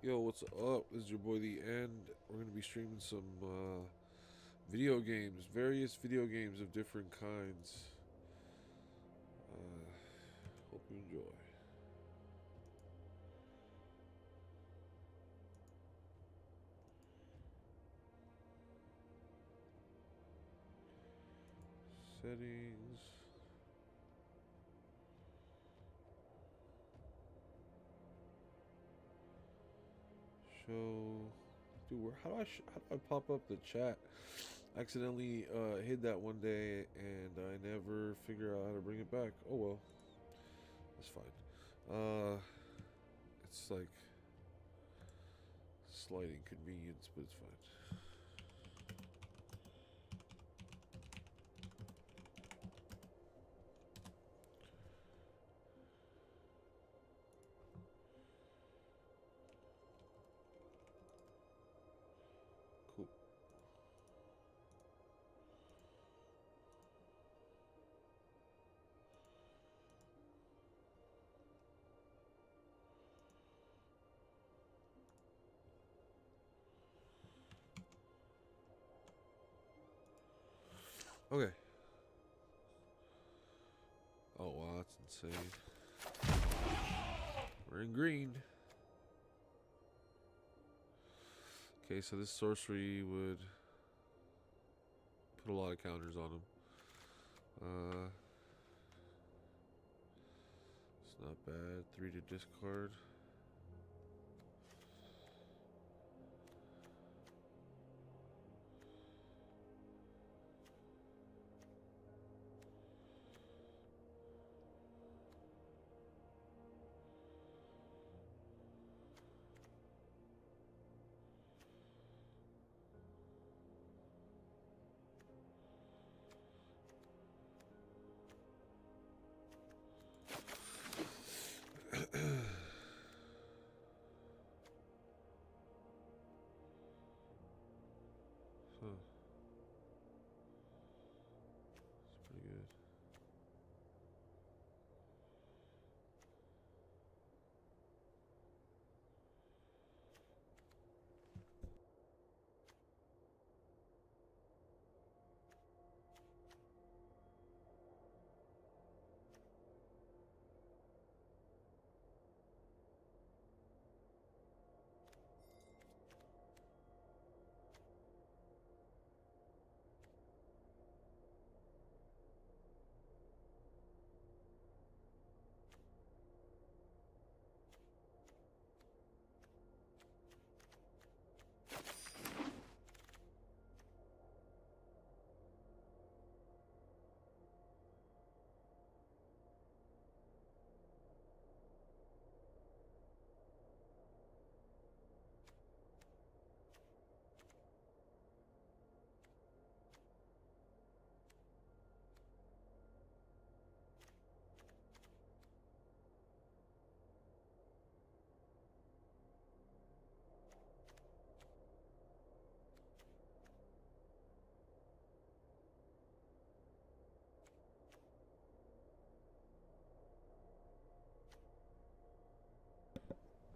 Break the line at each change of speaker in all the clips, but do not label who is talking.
Yo, what's up? This is your boy The End. We're gonna be streaming some video games, various video games of different kinds. Hope you enjoy. Settings. Show. Dude, how do I pop up the chat? I accidentally hid that one day, and I never figure out how to bring it back. Oh well, it's fine. It's like slight inconvenience, but it's fine. Cool. Okay. Oh wow, that's insane. We're in green. Okay, so this sorcery would put a lot of counters on him. It's not bad. 3 to discard. Huh. It's pretty good.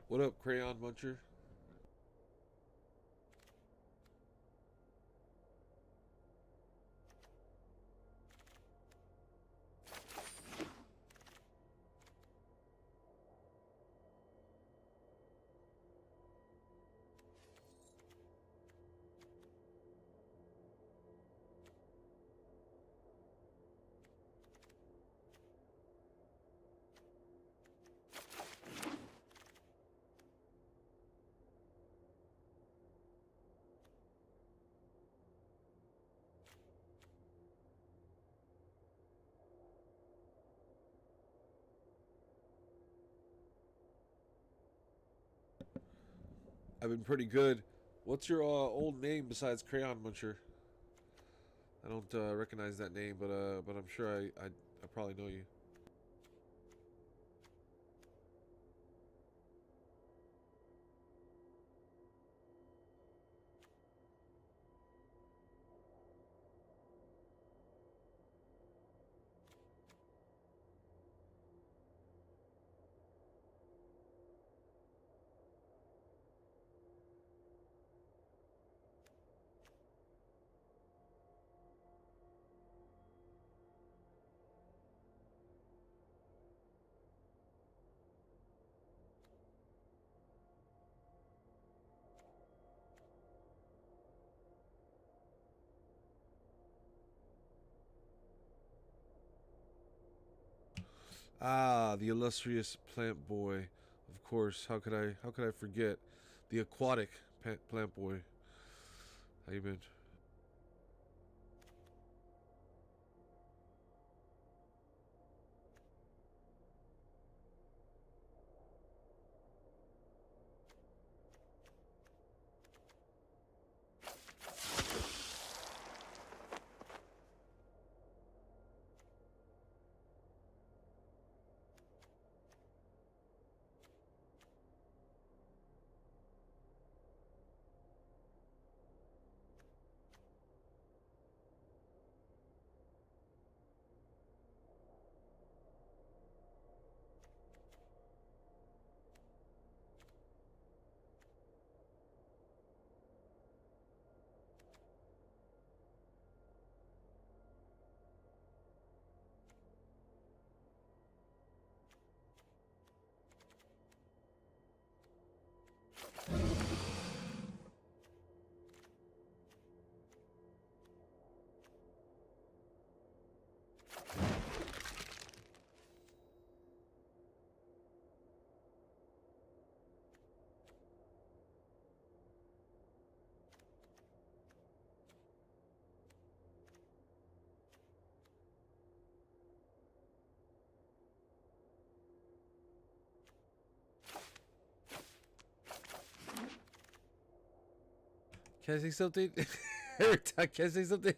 What up, Crayon Muncher? I've been pretty good. What's your old name besides Crayon Muncher? I don't recognize that name, but I'm sure I probably know you. Ah, the illustrious plant boy. Of course. How could I forget? The aquatic plant boy. How you been? Can I say something? Can I say something?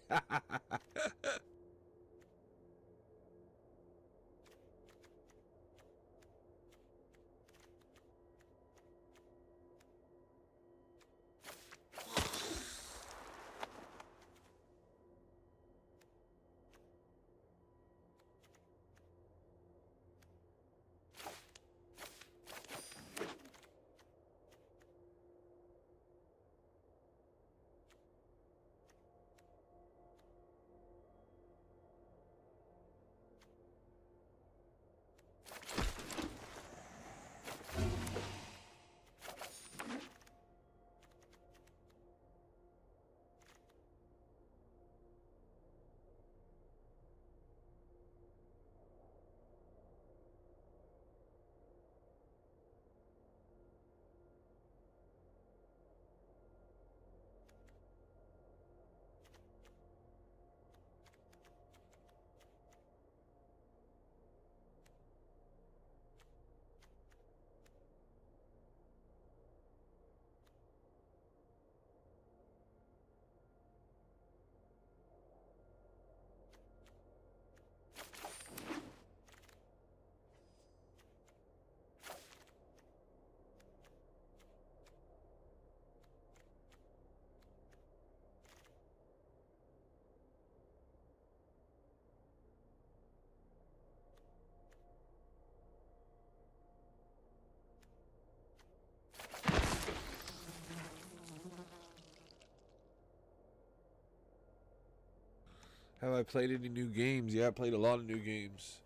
Have I played any new games? Yeah, I played a lot of new games.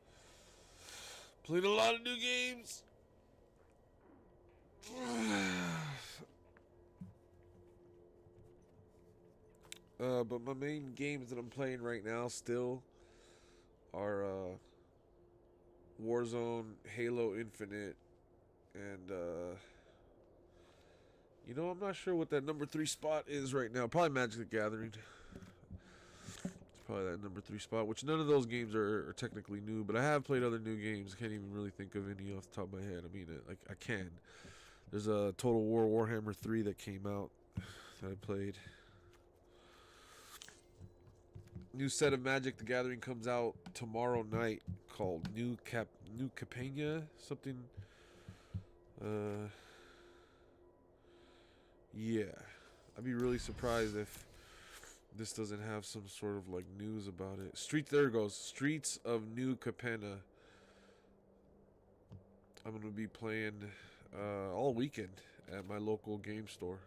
Played a lot of new games. But my main games that I'm playing right now still are Warzone, Halo Infinite, and I'm not sure what that number 3 spot is right now. Probably Magic the Gathering. It's probably that number 3 spot, which none of those games are technically new, but I have played other new games. I can't even really think of any off the top of my head. I mean, I can. There's a Total War Warhammer 3 that came out that I played. New set of Magic the Gathering comes out tomorrow night called New Capena something. Uh, yeah, I'd be really surprised if this doesn't have some sort of like news about it. There it goes. Streets of New Capena. I'm gonna be playing all weekend at my local game store.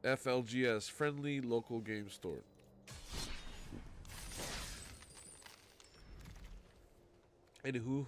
FLGS, Friendly Local Game Store. Anywho,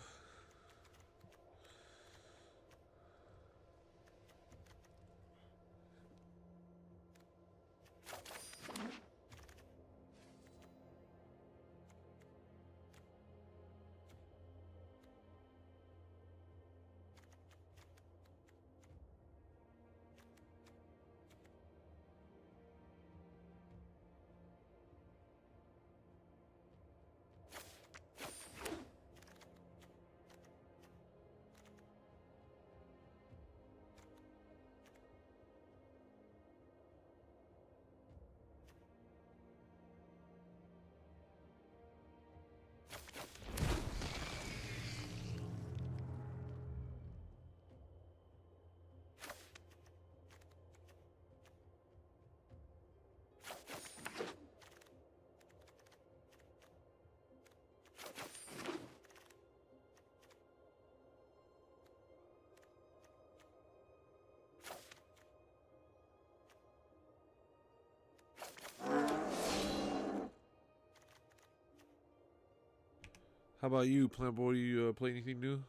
How about you, Plant Boy? You play anything new?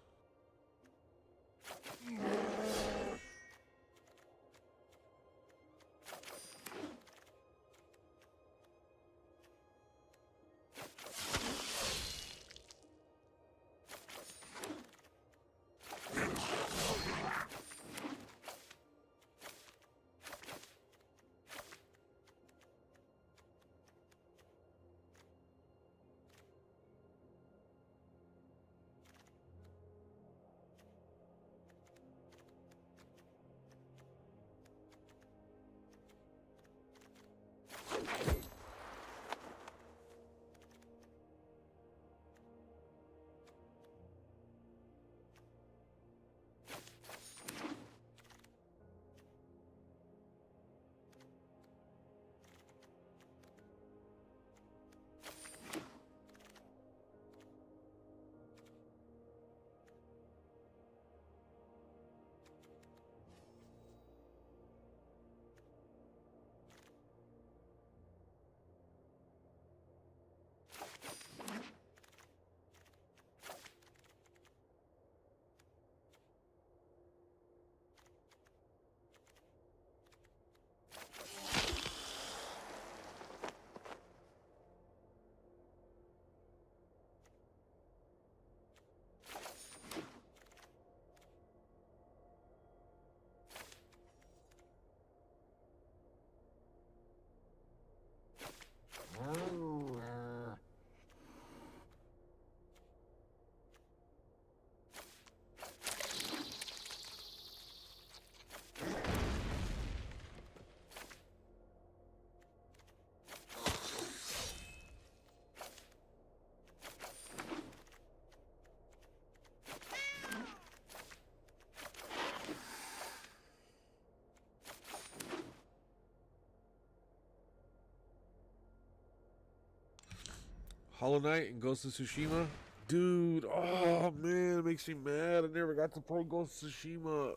Hollow Knight and Ghost of Tsushima? Dude, oh man, it makes me mad. I never got to play Ghost of Tsushima.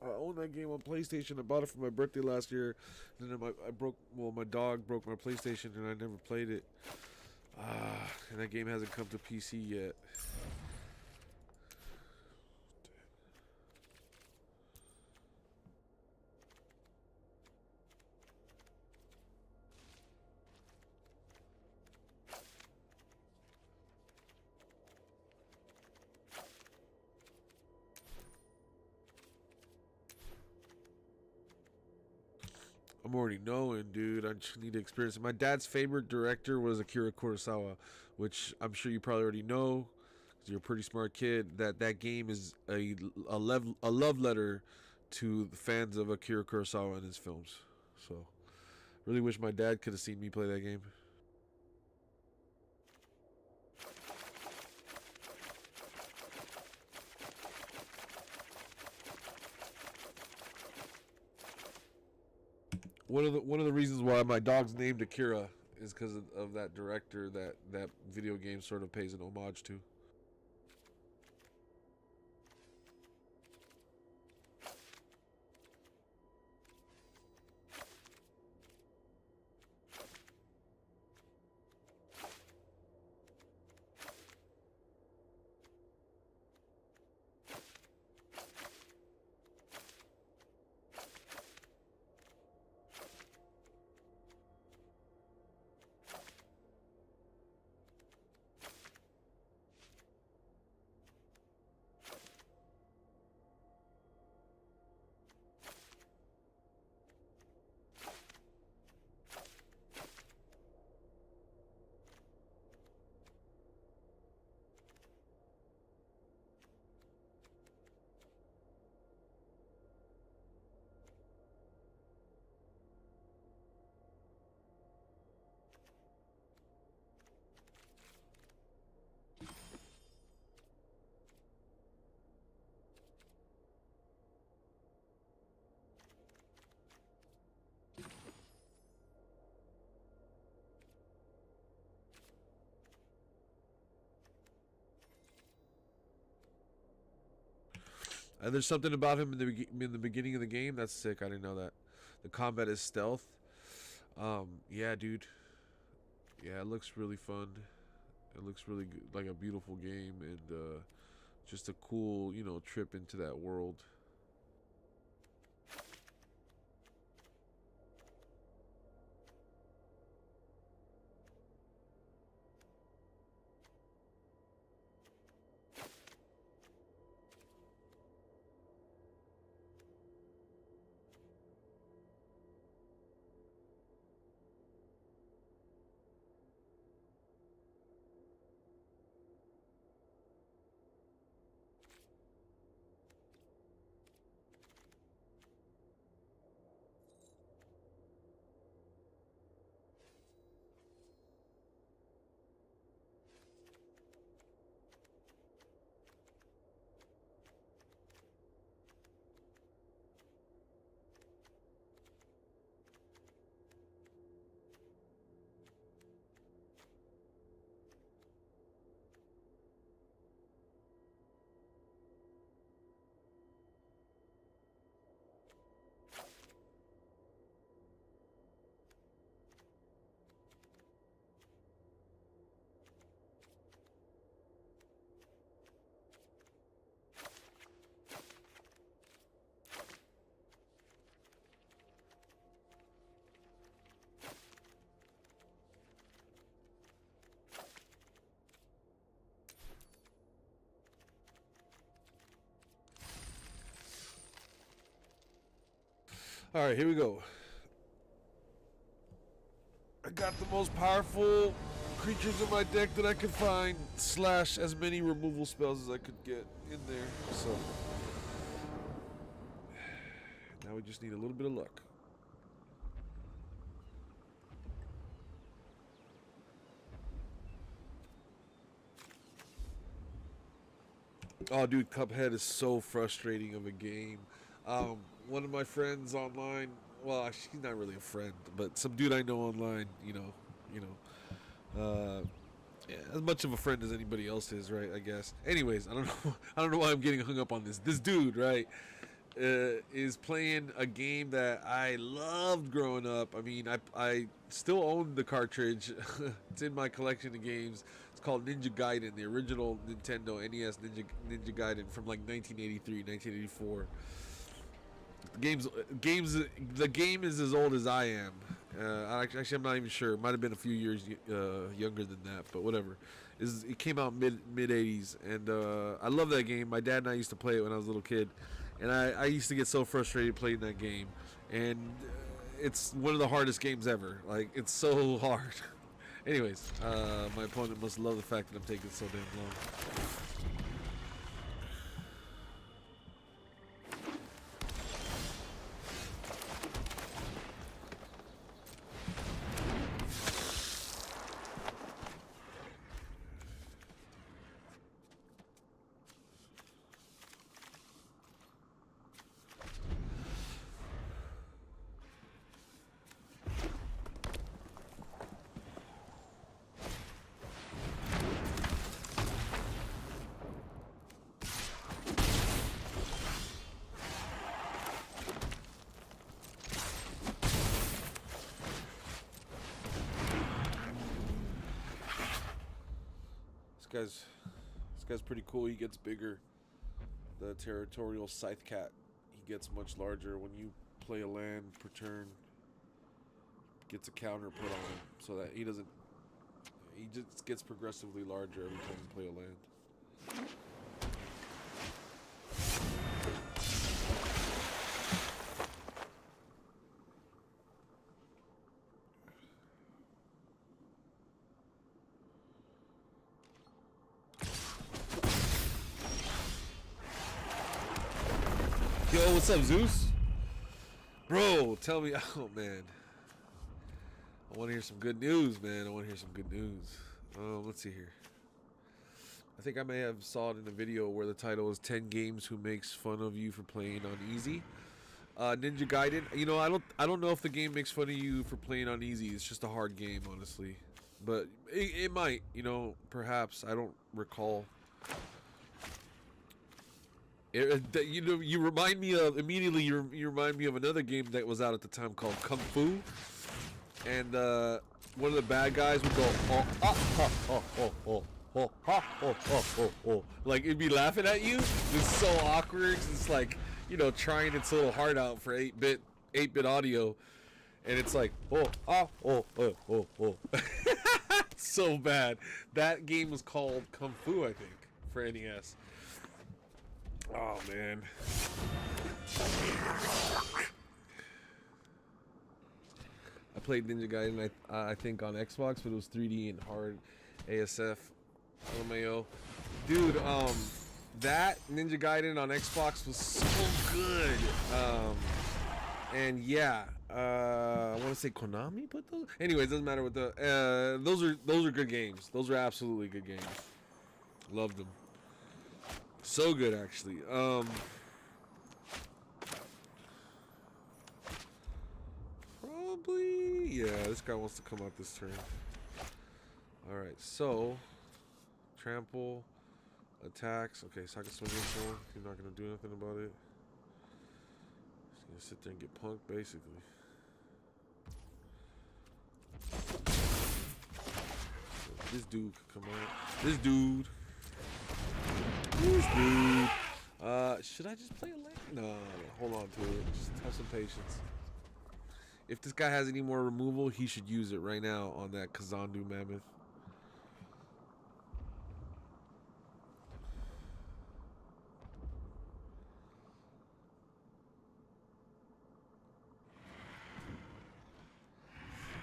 I own that game on PlayStation. I bought it for my birthday last year. And then my dog broke my PlayStation and I never played it. And that game hasn't come to PC yet. I'm already knowing, dude. I just need to experience it. My dad's favorite director was Akira Kurosawa, which I'm sure you probably already know because you're a pretty smart kid. That game is a love letter to the fans of Akira Kurosawa and his films. So, really wish my dad could have seen me play that game. One of the reasons why my dog's named Akira is because of that director that video game sort of pays an homage to. And there's something about him in the beginning of the game that's sick. I didn't know that. The combat is stealth. Yeah, dude. Yeah, it looks really fun. It looks really good, like a beautiful game, and just a cool, you know, trip into that world. All right, here we go. I got the most powerful creatures in my deck that I could find, slash as many removal spells as I could get in there. So now we just need a little bit of luck. Oh, dude, Cuphead is so frustrating of a game. One of my friends online, well, actually, he's not really a friend, but some dude I know online, yeah, as much of a friend as anybody else is, right? I guess. Anyways, I don't know. I don't know why I'm getting hung up on this. This dude, right, is playing a game that I loved growing up. I mean, I still own the cartridge. It's in my collection of games. It's called Ninja Gaiden, the original Nintendo NES Ninja Gaiden from like 1983, 1984. The game is as old as I am. Actually, I'm not even sure. It might have been a few years younger than that, but whatever. It came out mid 80s, and I love that game. My dad and I used to play it when I was a little kid, and I used to get so frustrated playing that game, and it's one of the hardest games ever. Like, it's so hard. Anyways, my opponent must love the fact that I'm taking so damn long. This guy's pretty cool. He gets bigger. The territorial scythe cat. He gets much larger when you play a land per turn. Gets a counter put on him so that he just gets progressively larger every time you play a land. Yo, what's up, Zeus? Bro, tell me. Oh, man. I want to hear some good news, man. I want to hear some good news. Let's see here. I think I may have saw it in a video where the title is 10 games who makes fun of you for playing on easy. Ninja Gaiden. You know, I don't know if the game makes fun of you for playing on easy. It's just a hard game, honestly. But it might, you know, perhaps. I don't recall. You remind me of immediately. You remind me of another game that was out at the time called Kung Fu, and one of the bad guys would go, oh, oh, oh, oh, oh, oh, oh, oh, oh, oh, oh. Like, it'd be laughing at you. It's so awkward. It's like, you know, trying its little heart out for 8-bit audio. And it's like, oh, oh, oh, oh, oh, oh. So bad. That game was called Kung Fu, I think, for NES. Oh, man. I played Ninja Gaiden, I think, on Xbox, but it was 3D and hard ASF. LMAO. Dude, that Ninja Gaiden on Xbox was so good. And yeah, I want to say Konami put those. Anyways, it doesn't matter what the. Those are good games. Those are absolutely good games. Loved them. So good, actually. Probably, yeah. This guy wants to come out this turn. All right, so trample, attacks. Okay, so I can swing into him. He's not gonna do nothing about it. He's gonna sit there and get punked, basically. So this dude could come out. This dude. Should I just play a land? No, hold on to it. Just have some patience. If this guy has any more removal, he should use it right now on that Kazandu Mammoth.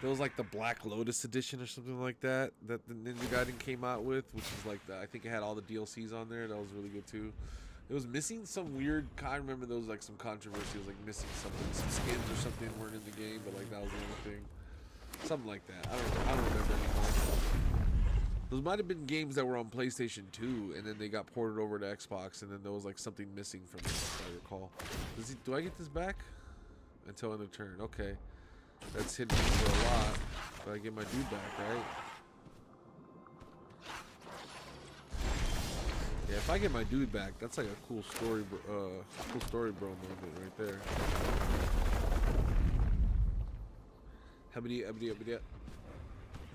There was like the Black Lotus edition or something like that the Ninja Gaiden came out with, which is like I think it had all the DLCs on there. That was really good too. It was missing some weird. I remember there was like some controversy. It was like missing something, some skins or something weren't in the game, but like that was the only thing. Something like that. I don't remember anymore. Those might have been games that were on PlayStation 2, and then they got ported over to Xbox, and then there was like something missing from it, if I recall. Do I get this back? Until end of turn. Okay. That's hitting me for a lot, but I get my dude back, right? Yeah, if I get my dude back, that's like a cool story bro moment right there.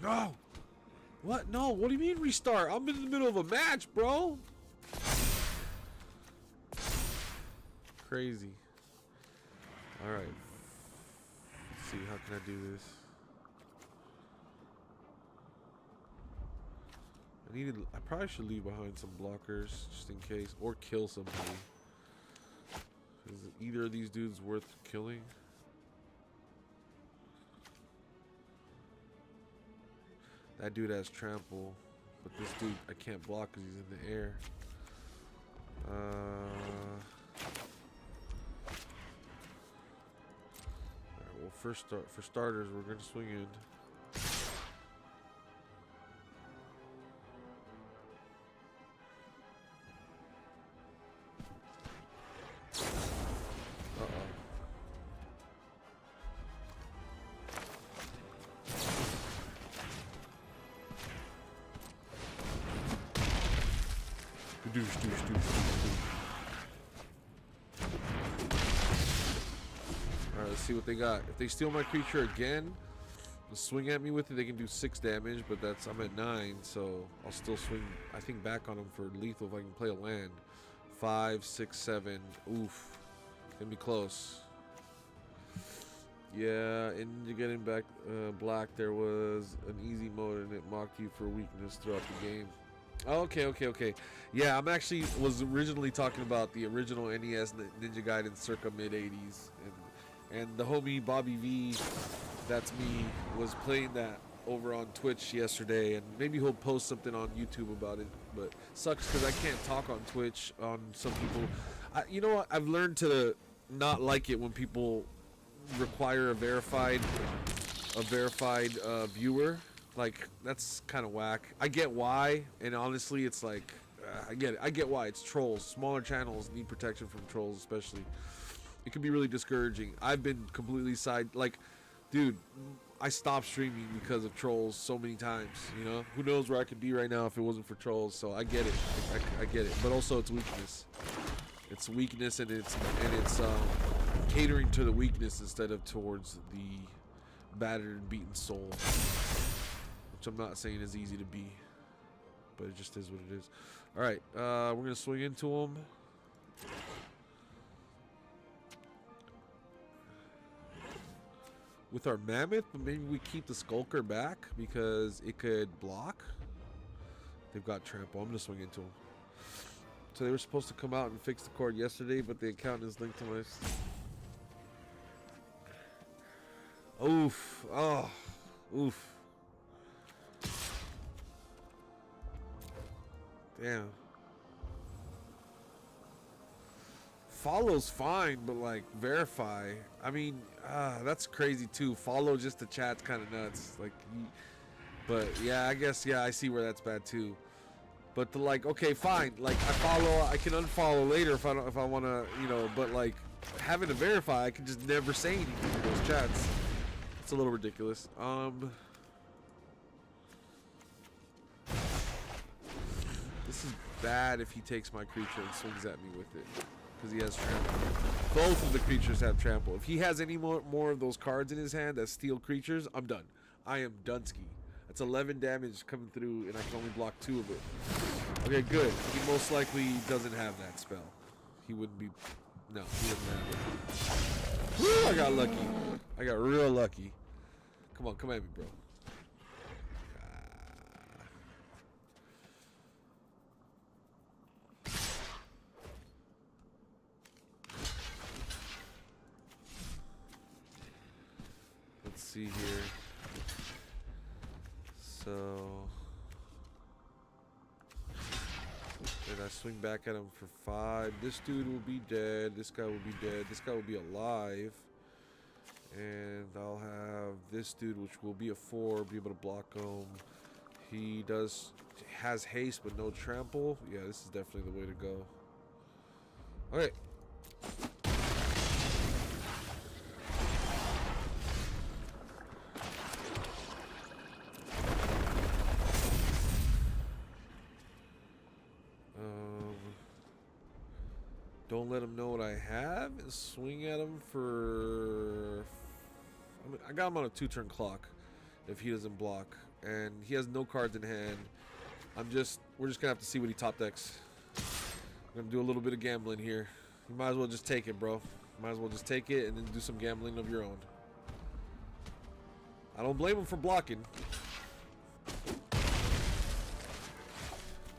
No! What? No, what do you mean restart? I'm in the middle of a match, bro! Crazy. Alright. Let's see, how can I do this? I probably should leave behind some blockers just in case, or kill somebody. Is either of these dudes worth killing? That dude has trample, but this dude I can't block because he's in the air. Alright, well, for starters, we're gonna swing in. Alright, let's see what they got. If they steal my creature again, swing at me with it, they can do 6 damage, but I'm at 9, so I'll still swing, I think, back on them for lethal if I can play a land. 5, 6, 7. Oof. Gonna be close. Yeah, and you're getting back black. There was an easy mode and it mocked you for weakness throughout the game. Okay. Yeah, I'm actually was originally talking about the original NES Ninja Gaiden circa mid-80s, and the homie Bobby V, that's me, was playing that over on Twitch yesterday, and maybe he'll post something on YouTube about it. But sucks because I can't talk on Twitch on some people. You know what? I've learned to not like it when people require a verified viewer. Like, that's kind of whack. I get why, and honestly, it's like, I get it. I get why. It's trolls. Smaller channels need protection from trolls, especially. It can be really discouraging. I've been completely dude, I stopped streaming because of trolls so many times, you know? Who knows where I could be right now if it wasn't for trolls, so I get it. I get it. But also, it's weakness. It's weakness, and it's catering to the weakness instead of towards the battered and beaten soul. which I'm not saying is easy to be, but it just is what it is. All right, we're gonna swing into him. With our Mammoth, but maybe we keep the Skulker back because it could block. They've got Trample. I'm gonna swing into them. So they were supposed to come out and fix the cord yesterday, but the account is linked to my... Oof. Oh. Oof. Damn. Follow's fine, but like verify. I mean, that's crazy too. Follow just the chat's kind of nuts. Like, but yeah, I guess I see where that's bad too. But the like, okay, fine. Like I follow, I can unfollow later if I want to, you know. But like having to verify, I can just never say anything to those chats. It's a little ridiculous. This is bad if he takes my creature and swings at me with it. Because he has trample. Both of the creatures have trample. If he has any more of those cards in his hand that steal creatures, I'm done. I am Dunsky. That's 11 damage coming through, and I can only block 2 of it. Okay, good. He most likely doesn't have that spell. He wouldn't be... No, he doesn't have it. Woo, I got lucky. I got real lucky. Come on, come at me, bro. See here. So and I swing back at him for 5. This dude will be dead. This guy will be dead. This guy will be alive. And I'll have this dude, which will be a 4, be able to block him. He has haste but no trample. Yeah, this is definitely the way to go. Okay. Don't let him know what I have and swing at him for... I got him on a 2-turn clock if he doesn't block. And he has no cards in hand. We're just gonna have to see what he top decks. I'm gonna do a little bit of gambling here. You might as well just take it, bro. Might as well just take it and then do some gambling of your own. I don't blame him for blocking.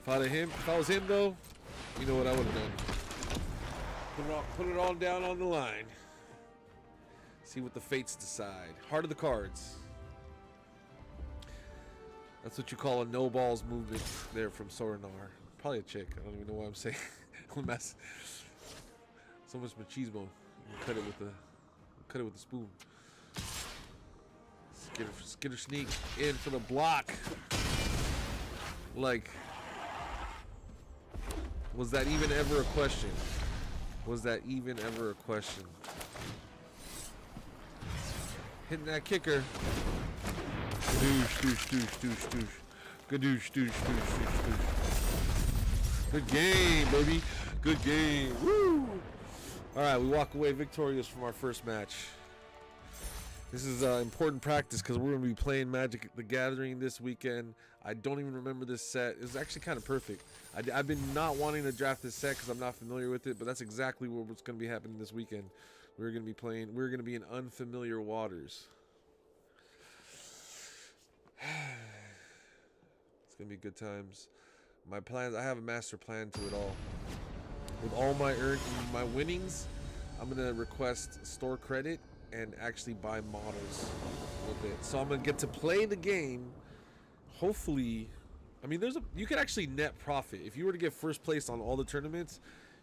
If I was him though, you know what I would have done. Put it all down on the line. See what the fates decide. Heart of the cards. That's what you call a no balls movement there from Sorinar. Probably a chick. I don't even know why I'm saying. Mess. So much machismo. Cut it with the spoon. Skitter sneak in for the block. Like, was that even ever a question? Was that even ever a question? Hitting that kicker. Gadoosh, doosh, doosh, doosh, doosh. Gadoosh, doosh, doosh, doosh, doosh. Good game, baby. Good game. Woo! Alright, we walk away victorious from our first match. This is important practice because we're going to be playing Magic the Gathering this weekend. I don't even remember this set. It was actually kind of perfect. I've been not wanting to draft this set because I'm not familiar with it, but that's exactly what's going to be happening this weekend. We're going to be in unfamiliar waters. It's going to be good times. My plans, I have a master plan to it all. With all my winnings, I'm going to request store credit and actually buy models with it. So I'm going to get to play the game. Hopefully, I mean, you can actually net profit. If you were to get first place on all the tournaments,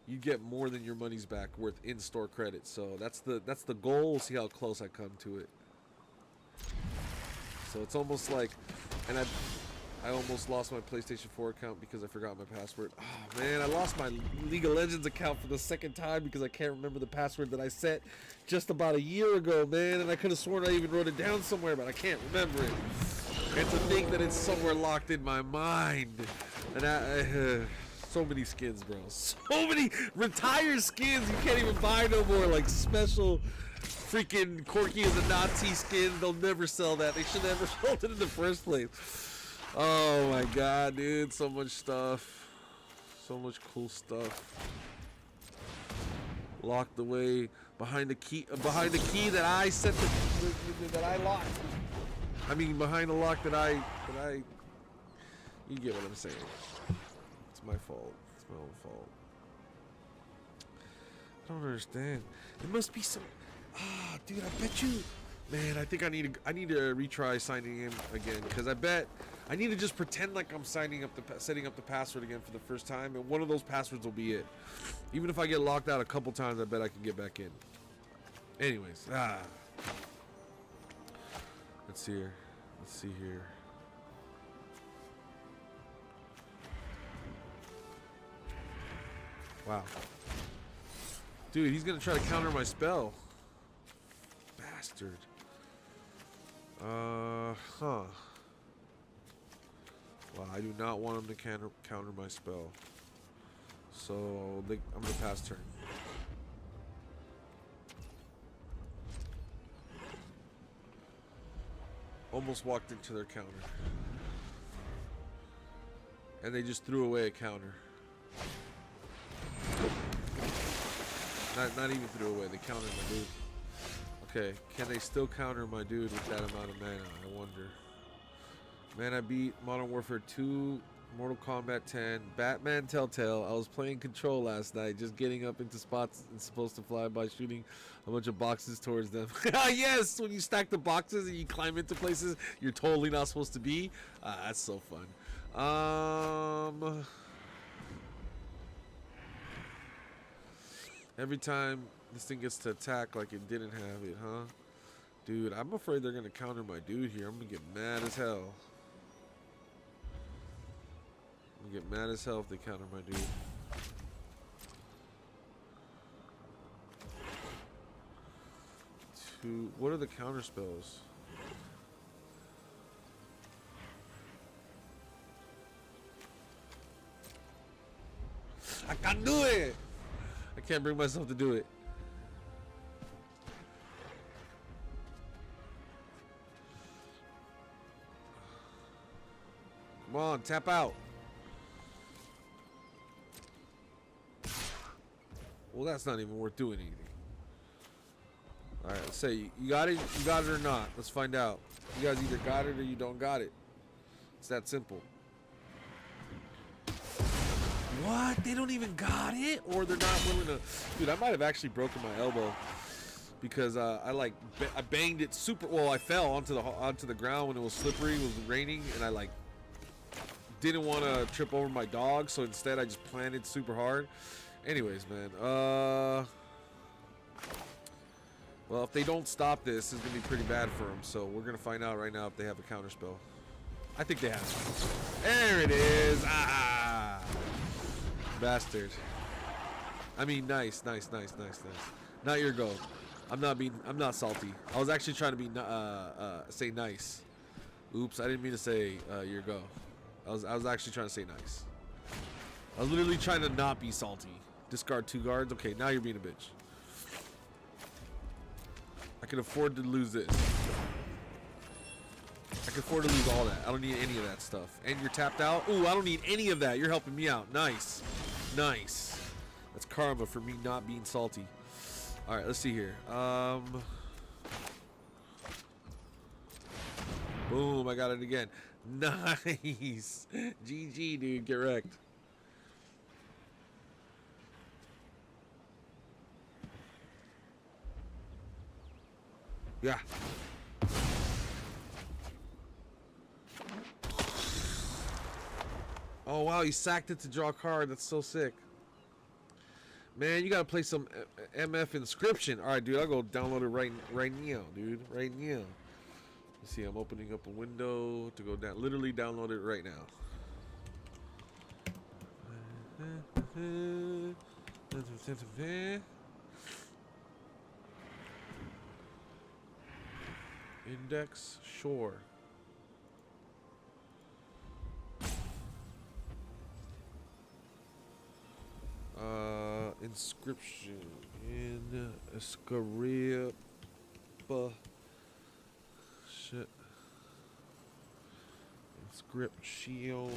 you get more than your money's back worth in-store credit. So that's the goal. We'll see how close I come to it. So it's almost like, and I almost lost my PlayStation 4 account because I forgot my password. Oh man, I lost my League of Legends account for the second time because I can't remember the password that I set just about a year ago, man. And I could have sworn I even wrote it down somewhere, but I can't remember it. And to think that it's somewhere locked in my mind. And so many skins, bro. So many retired skins you can't even buy no more. Like special freaking Corky as a Nazi skin. They'll never sell that. They should never sold it in the first place. Oh my god, dude. So much stuff. So much cool stuff. Locked away behind the key that I set that I locked. I mean behind the lock that I you get what I'm saying. It's my fault. It's my own fault. I don't understand. It must be some dude, I bet you, man, I think I need to retry signing in again, because I bet I need to just pretend like I'm setting up the password again for the first time, and one of those passwords will be it. Even if I get locked out a couple times, I bet I can get back in. Anyways, let's see here. Let's see here. Wow. Dude, he's gonna try to counter my spell. Bastard. Huh. Well, I do not want him to counter my spell. So, I'm gonna pass turn. Almost walked into their counter. And they just threw away a counter. Not even threw away, they countered my dude. Okay, can they still counter my dude with that amount of mana? I wonder. Man, I beat Modern Warfare 2, Mortal Kombat 10, Batman Telltale. I was playing Control last night, just getting up into spots and supposed to fly by shooting a bunch of boxes towards them. Yes, when you stack the boxes and you climb into places you're totally not supposed to be. That's so fun. Every time this thing gets to attack like it didn't have it, huh? Dude, I'm afraid they're gonna counter my dude here. I'm gonna get mad as hell. I'm gonna get mad as hell if they counter my dude. What are the counter spells? I can't do it! I can't bring myself to do it. Come on, tap out. Well, that's not even worth doing anything. All right, let's say you got it or not. Let's find out. You guys either got it or you don't got it. It's that simple. What? They don't even got it, or they're not willing to. Dude, I might have actually broken my elbow because I banged it super. Well, I fell onto the ground when it was slippery. It was raining, and I didn't want to trip over my dog, so instead I just planted super hard. Anyways, man. Well, if they don't stop this, it's gonna be pretty bad for them. So we're gonna find out right now if they have a counter spell. I think they have. There it is. Ah. Bastard. I mean, nice. Not your go. I'm not salty. I was actually trying to say nice. Oops, I didn't mean to say your go. I was actually trying to say nice. I was literally trying to not be salty. Discard 2 guards. Okay, now you're being a bitch. I can afford to lose this. I can afford to lose all that. I don't need any of that stuff. And you're tapped out. Ooh, I don't need any of that. You're helping me out. Nice. That's karma for me not being salty. All right, let's see here. Boom, I got it again. Nice. GG, dude. Get wrecked. Yeah. Oh, wow, you sacked it to draw a card. That's so sick. Man, you gotta play some MF Inscription. All right, dude, I'll go download it right now, dude. Right now. Let's see, I'm opening up a window to go down. Literally download it right now. Index, sure. Inscription in Escaria. Shit. Grip shield.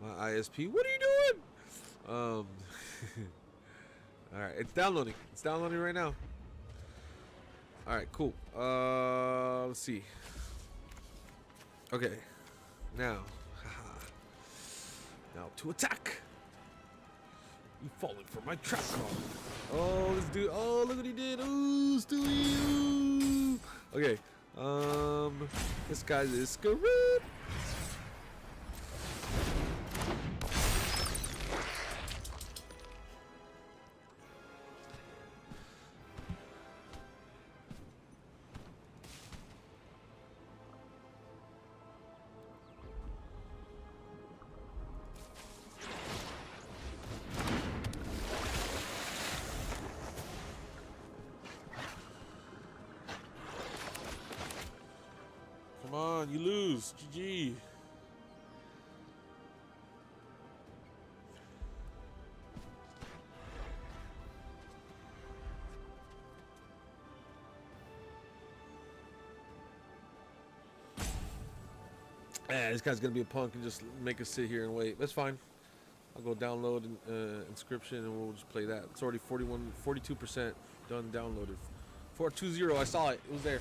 My ISP, what are you doing? All right, it's downloading. It's downloading right now. All right, cool. Let's see. Okay, now, now to attack. You falling for my trap card. Oh, this dude. Oh, look what he did. Ooh, Stewie. Ooh. Okay. This guy's is Scarab. Come on, you lose. GG. This guy's gonna be a punk and just make us sit here and wait. That's fine. I'll go download inscription and we'll just play that. It's already 42% done downloaded. 420, I saw it. It was there.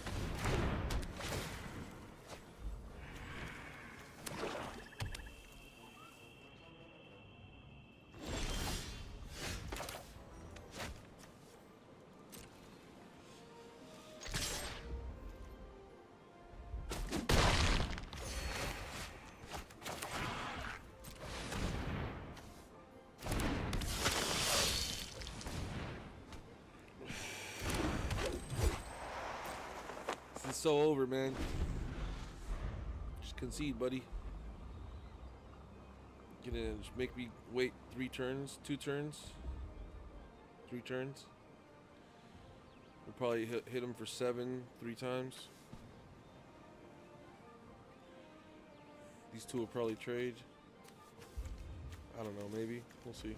It's so over, man. Just concede, buddy. Gonna just make me wait 3 turns, 2 turns, 3 turns. We'll probably hit him for 7 3 times. These two will probably trade. I don't know, maybe. We'll see.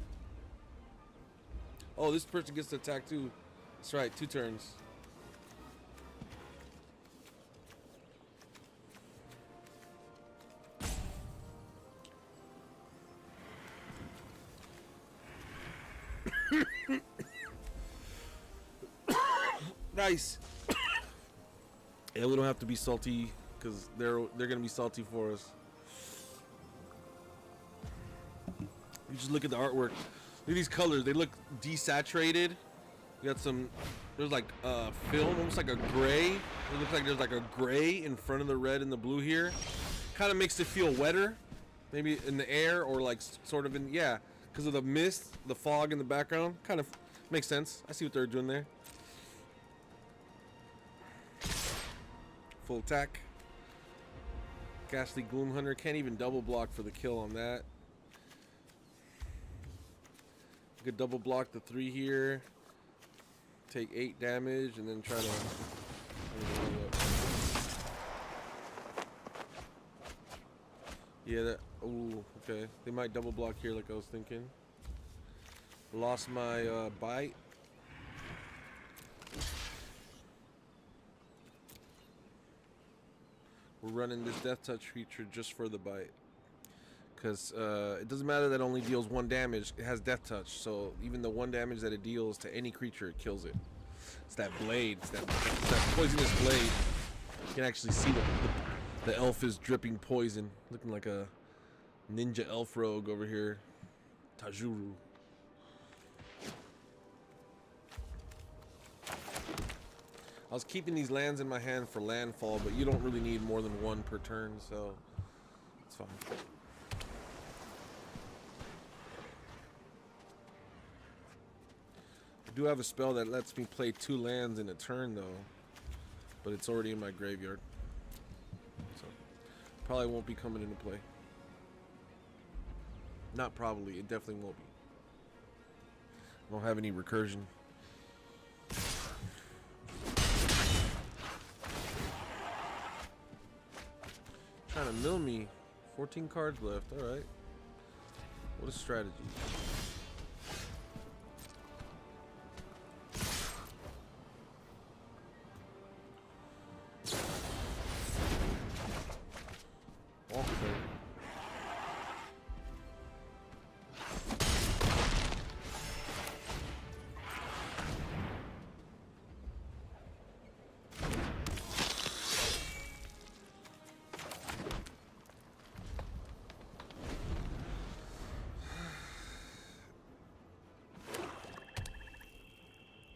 Oh, this person gets to attack too. That's right, 2 turns. Nice. Yeah, we don't have to be salty because they're gonna be salty for us. You just look at the artwork. Look at these colors. They look desaturated. You got some. There's like film, almost like a gray. It looks like there's like a gray in front of the red and the blue here. Kind of makes it feel wetter, maybe in the air or like sort of in because of the mist, the fog in the background. Kind of makes sense. I see what they're doing there. Full attack. Ghastly Gloom Hunter can't even double block for the kill on that. You could double block the 3 here, take 8 damage, and then try to. Yeah, that. Ooh, okay. They might double block here, like I was thinking. Lost my bite. We're running this Death Touch feature just for the bite. Because it doesn't matter that it only deals 1 damage. It has Death Touch. So even the 1 damage that it deals to any creature, it kills it. It's that blade. It's that poisonous blade. You can actually see the elf is dripping poison. Looking like a ninja elf rogue over here. Tajuru. I was keeping these lands in my hand for landfall, but you don't really need more than 1 per turn, so it's fine. I do have a spell that lets me play 2 lands in a turn, though, but it's already in my graveyard, so probably won't be coming into play. Not probably, it definitely won't be. I don't have any recursion. Trying to mill me 14 cards left. All right. What a strategy. Okay.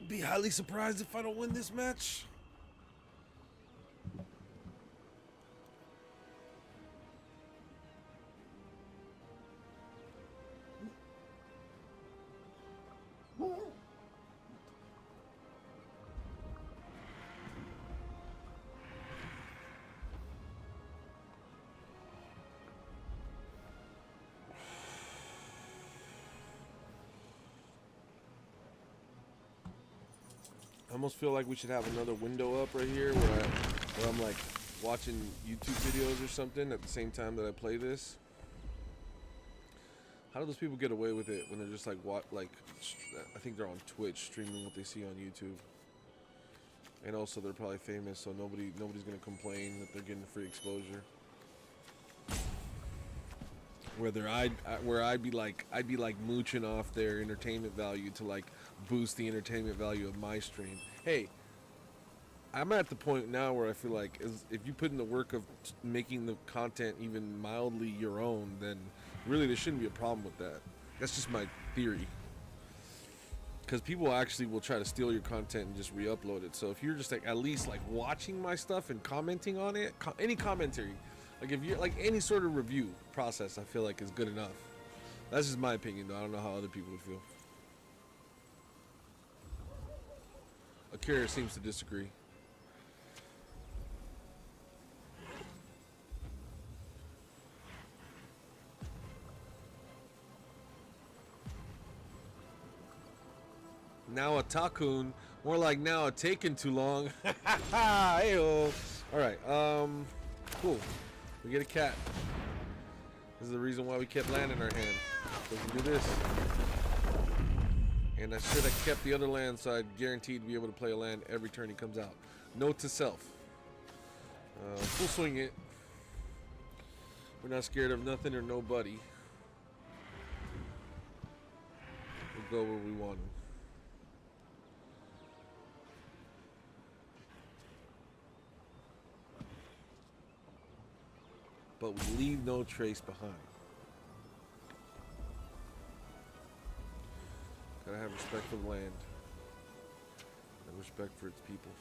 Be highly surprised if I don't win this match. I almost feel like we should have another window up right here where I'm like watching YouTube videos or something at the same time that I play this. How do those people get away with it when they're just like I think they're on Twitch streaming what they see on YouTube, and also they're probably famous, so nobody's gonna complain that they're getting free exposure. Where I'd be like mooching off their entertainment value to like boost the entertainment value of my stream. Hey, I'm at the point now where I feel like if you put in the work of making the content even mildly your own, then really there shouldn't be a problem with that. That's just my theory. Because people actually will try to steal your content and just re-upload it. So if you're just like at least like watching my stuff and commenting on it, any commentary, like if you're like any sort of review process, I feel like is good enough. That's just my opinion though. I don't know how other people would feel. Akira seems to disagree. Now a Takun, more like now a taking too long. Hey-oh. All right, cool. We get a cat. This is the reason why we kept land in our hand. So we can do this. And I should have kept the other land so I'd guaranteed to be able to play a land every turn he comes out. Note to self. Full swing it. We're not scared of nothing or nobody. We'll go where we want. But we leave no trace behind. Gotta have respect for the land and respect for its people.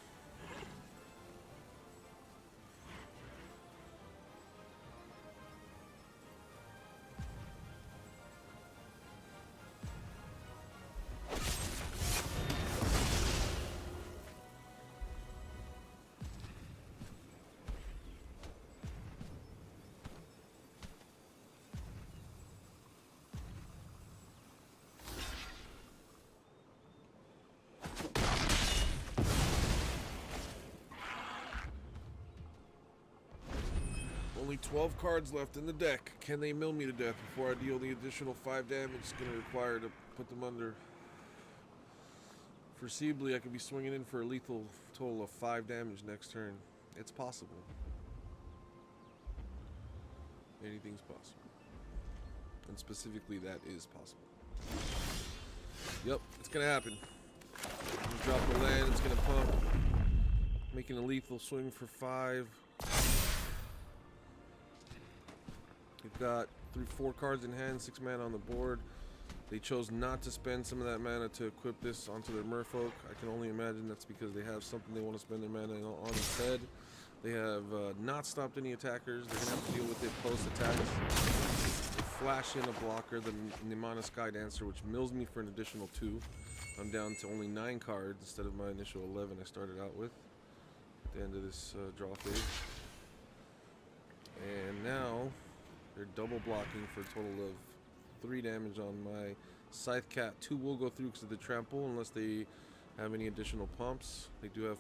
Only 12 cards left in the deck. Can they mill me to death before I deal the additional 5 damage it's going to require to put them under? Foreseeably, I could be swinging in for a lethal total of 5 damage next turn. It's possible. Anything's possible. And specifically, that is possible. Yep, it's going to happen. Drop the land, it's going to pump. Making a lethal swing for 5. We've got 4 cards in hand, 6 mana on the board. They chose not to spend some of that mana to equip this onto their merfolk. I can only imagine that's because they have something they want to spend their mana on instead. They have not stopped any attackers. They're going to have to deal with it post-attacks. They flash in a blocker, the Nimana Sky Dancer, which mills me for an additional 2. I'm down to only 9 cards instead of my initial 11 I started out with at the end of this draw phase. And now they're double blocking for a total of 3 damage on my Scythe Cat. 2 will go through because of the trample unless they have any additional pumps. They do have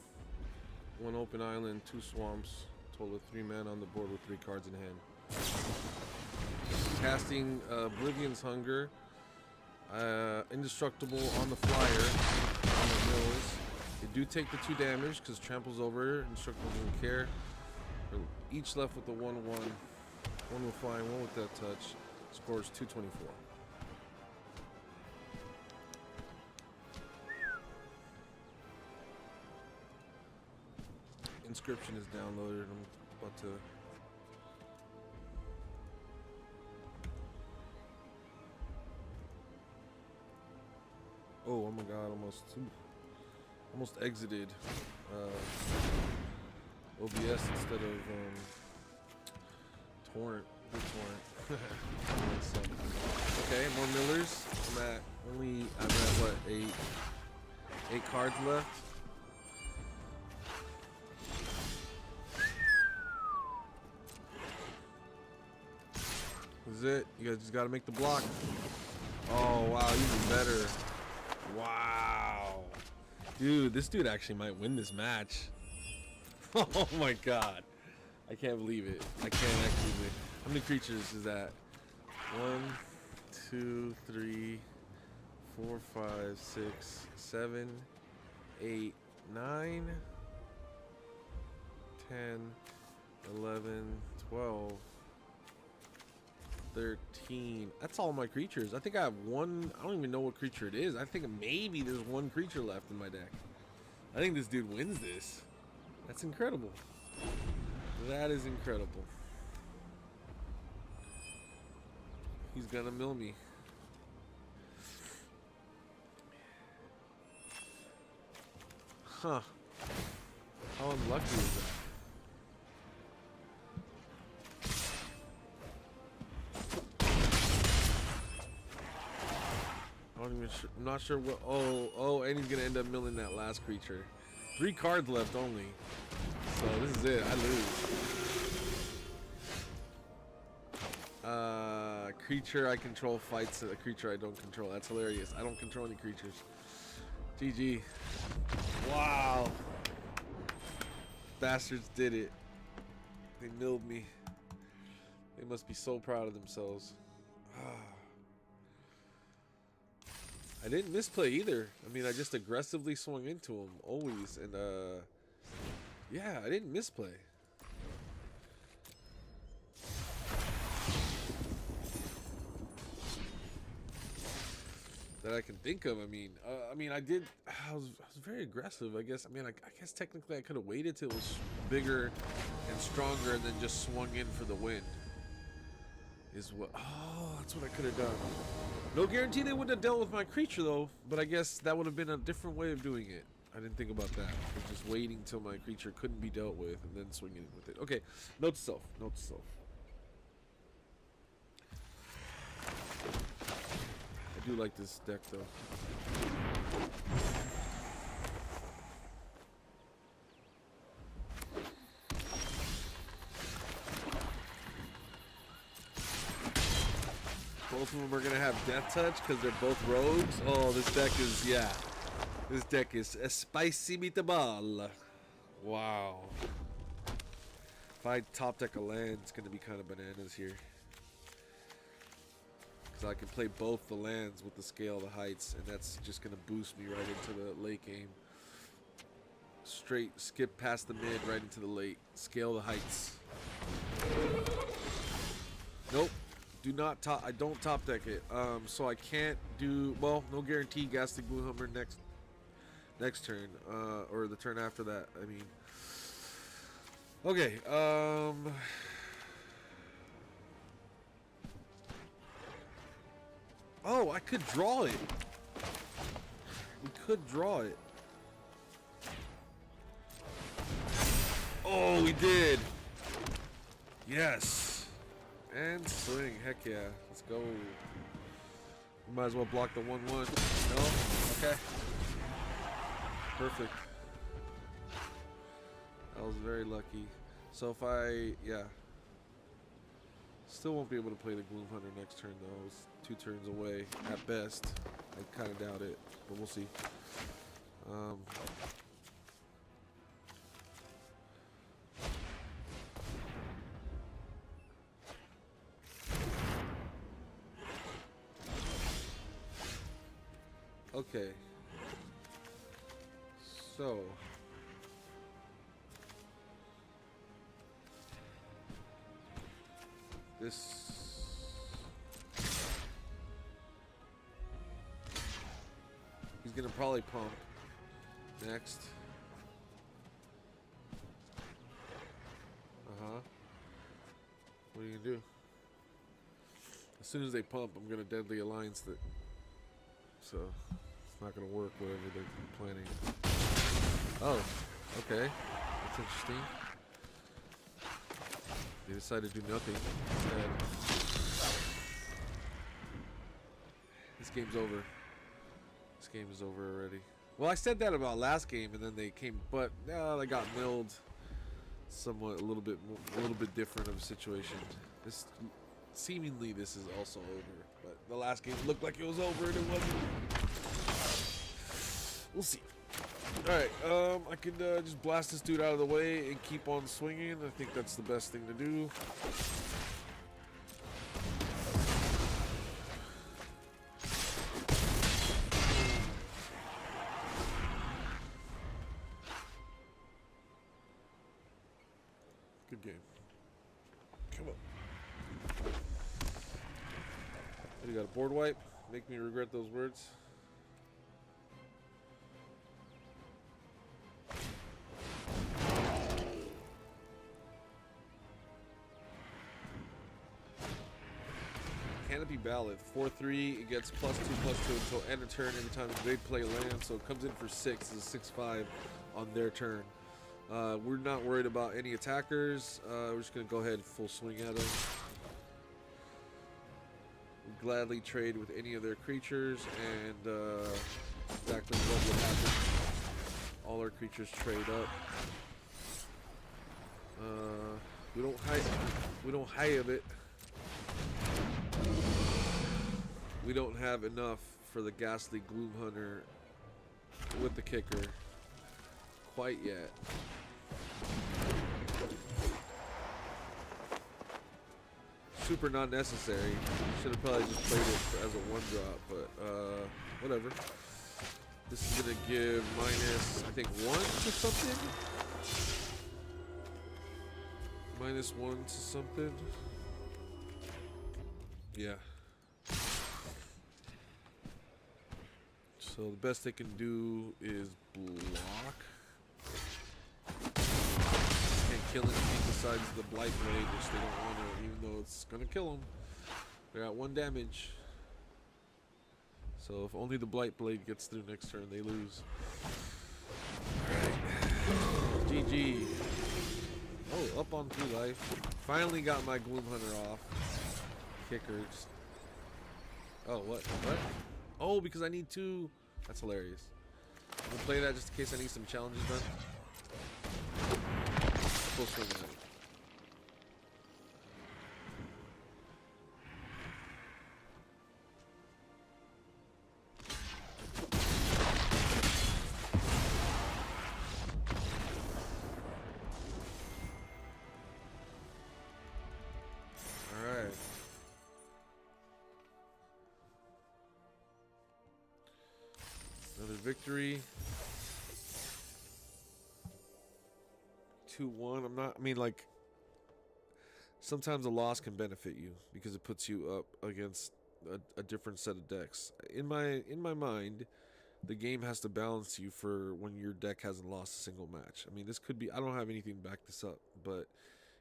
1 open island, 2 swamps, total of 3 mana on the board with 3 cards in hand. Casting Oblivion's Hunger. Indestructible on the flyer. On the mills. They do take the 2 damage because tramples over. Indestructible doesn't care. They're each left with the 1/1. One with flying, one with that touch. Scores 224. Inscription is downloaded. I'm about to. Oh my god, almost exited OBS instead of torrent. Good torrent. So, okay, more millers. I'm at what, 8 cards left. This is it. You guys just gotta make the block. Oh wow, even better. Wow. Dude, this dude actually might win this match. Oh my god. I can't believe it. I can't actually believe it. How many creatures is that? 1, 2, 3, 4, 5, 6, 7, 8, 9, 10, 11, 12, 13. That's all my creatures. I think I have one. I don't even know what creature it is. I think maybe there's one creature left in my deck. I think this dude wins this. That's incredible. That is incredible. He's gonna mill me. Huh. How unlucky is that? I'm not sure what. Oh, and he's gonna end up milling that last creature. 3 cards left only. So this is it. I lose. Creature I control fights a creature I don't control. That's hilarious. I don't control any creatures. GG. Wow. Bastards did it. They milled me. They must be so proud of themselves. I didn't misplay either. I mean, I just aggressively swung into him always, and yeah, I didn't misplay. That I can think of. I mean, I did. I was very aggressive. I guess. I mean, I guess technically I could have waited till it was bigger and stronger, and then just swung in for the win. Is what? Oh, that's what I could have done. No guarantee they wouldn't have dealt with my creature though, but I guess that would have been a different way of doing it. I didn't think about that. I was just waiting till my creature couldn't be dealt with and then swinging with it. Okay, note to self. Note to self. I do like this deck though. Both of them are gonna have death touch because they're both rogues. Oh, this deck is, yeah. This deck is a spicy meatball. Wow. If I top deck a land, it's gonna be kind of bananas here. Because I can play both the lands with the scale of the heights, and that's just gonna boost me right into the late game. Straight skip past the mid, right into the late. Scale the heights. Nope. Do not top. I don't top deck it. So I can't do. Well, no guarantee. Ghastly Gloomhammer next turn, or the turn after that. I mean. Okay. Oh, I could draw it. We could draw it. Oh, we did. Yes. And swing. Heck yeah. Let's go. We might as well block the 1/1. No? Okay. Perfect. I was very lucky. So if I, yeah. Still won't be able to play the Gloomhunter next turn though. It's 2 turns away at best. I kind of doubt it, but we'll see. Okay. So. This. He's gonna probably pump next. What are you gonna do? As soon as they pump, I'm gonna deadly alliance that. So it's not gonna work. Whatever they're planning. Oh, okay. That's interesting. They decided to do nothing instead. This game's over. This game is over already. Well, I said that about last game, and then they came, but they got milled. Somewhat, a little bit different of a situation. This seemingly this is also over, but the last game looked like it was over, and it wasn't. We'll see. All right, I could just blast this dude out of the way and keep on swinging. I think that's the best thing to do. Good game. Come on. What, you got a board wipe? Make me regret those words. Canopy Ballad, 4/3. It gets +2/+2 until end of turn every time they play land. So it comes in for 6. It's a 6/5 on their turn. We're not worried about any attackers. We're just gonna go ahead and full swing at them. We'd gladly trade with any of their creatures, and exactly what would happen. All our creatures trade up. We don't have it. We don't have enough for the Ghastly Gloom Hunter with the kicker quite yet. Super not necessary. Should have probably just played it as a 1-drop, but whatever. This is gonna give minus, I think, 1 to something. -1 to something. Yeah. So the best they can do is block. Can't kill anything besides the Blight Blade, which they don't want to, even though it's gonna kill them. They're at 1 damage. So if only the Blight Blade gets through next turn, they lose. Alright. GG. Oh, up on 3 life. Finally got my Gloom Hunter off. Kickers. Oh, what? Oh, because I need 2. That's hilarious. I'm gonna play that just in case I need some challenges done. Full swing at it. Alright. Another victory. 2-1. Sometimes a loss can benefit you because it puts you up against a different set of decks. In my mind, the game has to balance you for when your deck hasn't lost a single match. I mean, this could be, I don't have anything to back this up, but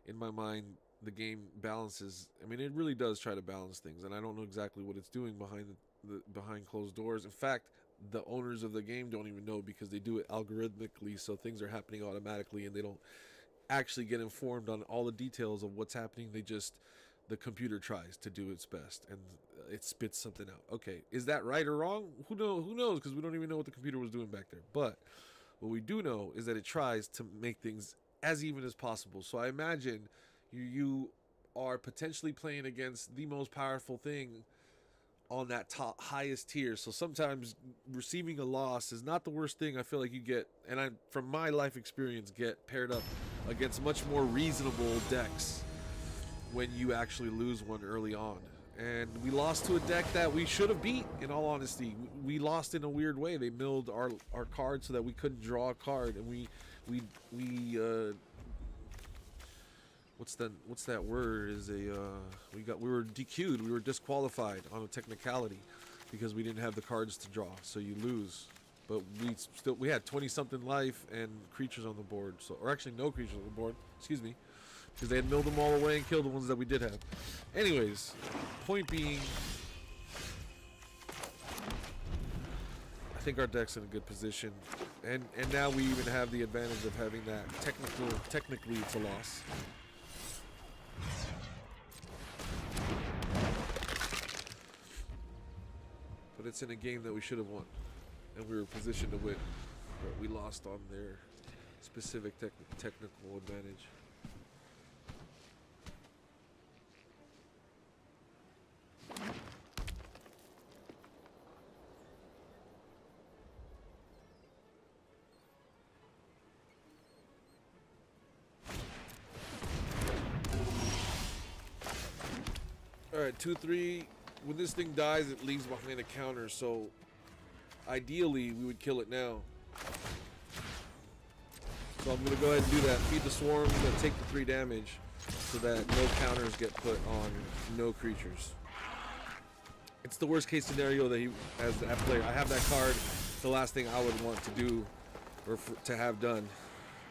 in my mind, the game balances. I mean, it really does try to balance things, and I don't know exactly what it's doing behind closed doors. In fact, the owners of the game don't even know because they do it algorithmically, so things are happening automatically, and they don't actually get informed on all the details of what's happening. The computer tries to do its best, and it spits something out. Okay, is that right or wrong? Who knows? Because we don't even know what the computer was doing back there. But what we do know is that it tries to make things as even as possible. So I imagine you are potentially playing against the most powerful thing on that top highest tier. So sometimes receiving a loss is not the worst thing. I feel like you get, and I, from my life experience, get paired up against much more reasonable decks when you actually lose one early on. And we lost to a deck that we should have beat, in all honesty. We lost in a weird way. They milled our card so that we couldn't draw a card, and we what's that word? We were DQ'd. We were disqualified on a technicality because we didn't have the cards to draw. So you lose. But we had 20-something life and creatures on the board. So, or actually no creatures on the board. Excuse me. Because they had milled them all away and killed the ones that we did have. Anyways, point being, I think our deck's in a good position. And now we even have the advantage of having that technically it's a loss. But it's in a game that we should have won. And we were positioned to win. But we lost on their specific technical advantage. Alright, 2-3. When this thing dies, it leaves behind a counter, so ideally we would kill it now. So I'm going to go ahead and do that. Feed the swarm, I'm going to take the 3 damage so that no counters get put on no creatures. It's the worst case scenario that he has that player. I have that card, the last thing I would want to do or to have done.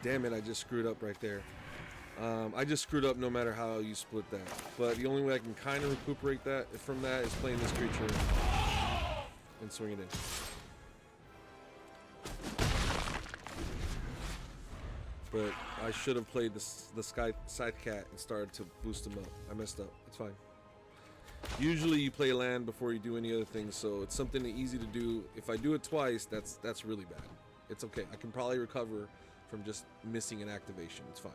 Damn it, I just screwed up right there. I just screwed up no matter how you split that. But the only way I can kind of recuperate that from that is playing this creature and swing it in. But I should have played the Scythe Cat and started to boost him up. I messed up. It's fine. Usually you play land before you do any other things, so it's something easy to do. If I do it twice, that's really bad. It's okay. I can probably recover from just missing an activation. It's fine.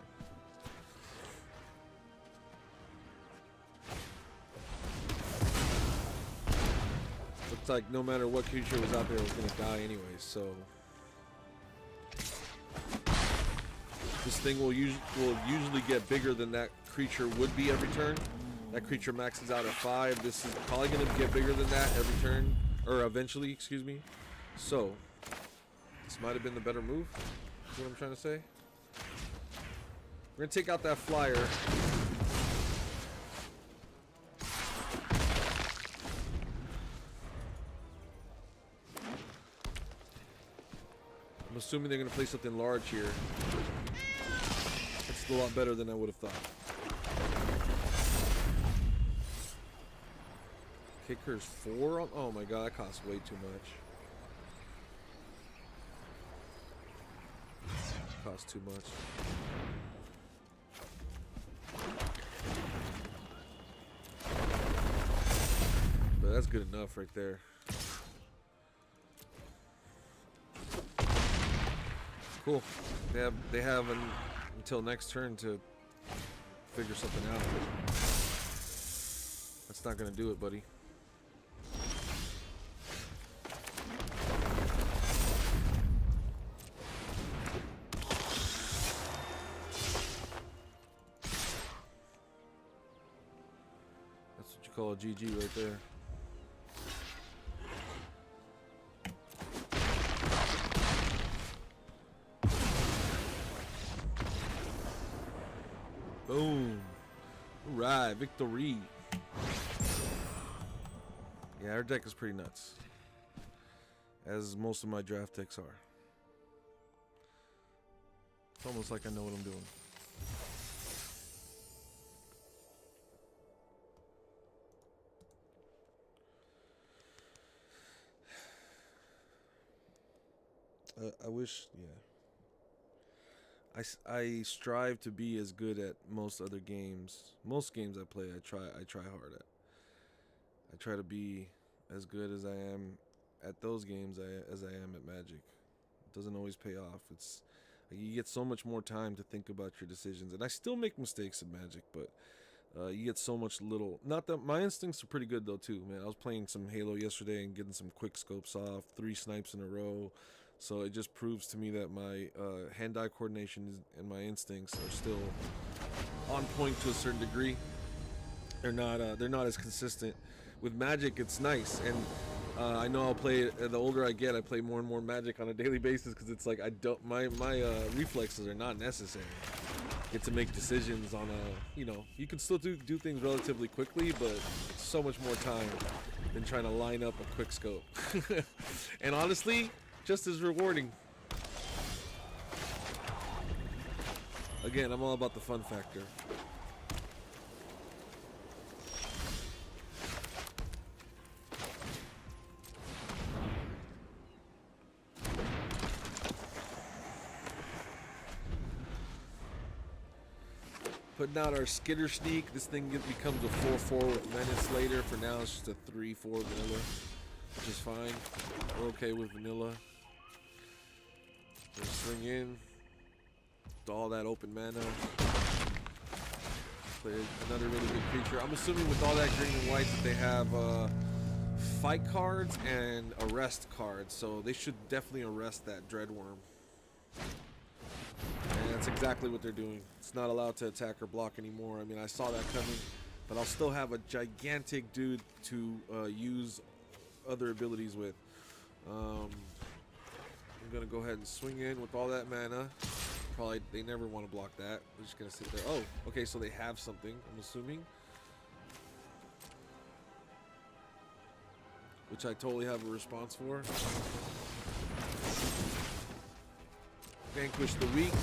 Looks like no matter what creature was out there, it was going to die anyway, so this thing will usually get bigger than that creature would be every turn. That creature maxes out at 5. This is probably going to get bigger than that every turn, or eventually, excuse me. So this might have been the better move, is what I'm trying to say. We're going to take out that flyer. I'm assuming they're going to play something large here. It's a lot better than I would have thought. Kicker's 4? Oh my god, that costs way too much. Costs too much. But that's good enough right there. Cool. They have until next turn to figure something out. That's not gonna do it, buddy. That's what you call a GG right there. Boom. Alright, victory. Yeah, our deck is pretty nuts. As most of my draft decks are. It's almost like I know what I'm doing. I wish, yeah. I strive to be as good at most other games. Most games I play, I try hard at. I try to be as good as I am at those games as I am at Magic. It doesn't always pay off. It's you get so much more time to think about your decisions, and I still make mistakes in Magic, but you get so much little. Not that my instincts are pretty good though too, man. I was playing some Halo yesterday and getting some quick scopes off, 3 snipes in a row. So it just proves to me that my hand-eye coordination and my instincts are still on point to a certain degree.
they're not as consistent. With Magic, it's nice, and I know I'll play. The older I get, I play more and more Magic on a daily basis because it's like I don't my reflexes are not necessary. Get to make decisions on a, you can still do things relatively quickly, but it's so much more time than trying to line up a quick scope. And honestly, just as rewarding. Again, I'm all about the fun factor. Putting out our Skitter Sneak. This thing becomes a 4-4 with Menace later. For now, it's just a 3-4 vanilla, which is fine. We're okay with vanilla. Just swing in. All that open mana. Play another really good creature. I'm assuming with all that green and white that they have fight cards and arrest cards. So they should definitely arrest that Dreadworm. And that's exactly what they're doing. It's not allowed to attack or block anymore. I mean, I saw that coming, but I'll still have a gigantic dude to use other abilities with. I'm gonna go ahead and swing in with all that mana. Probably they never want to block that. They're just gonna sit there. Oh, okay, so they have something, I'm assuming, which I totally have a response for. Vanquish the weak.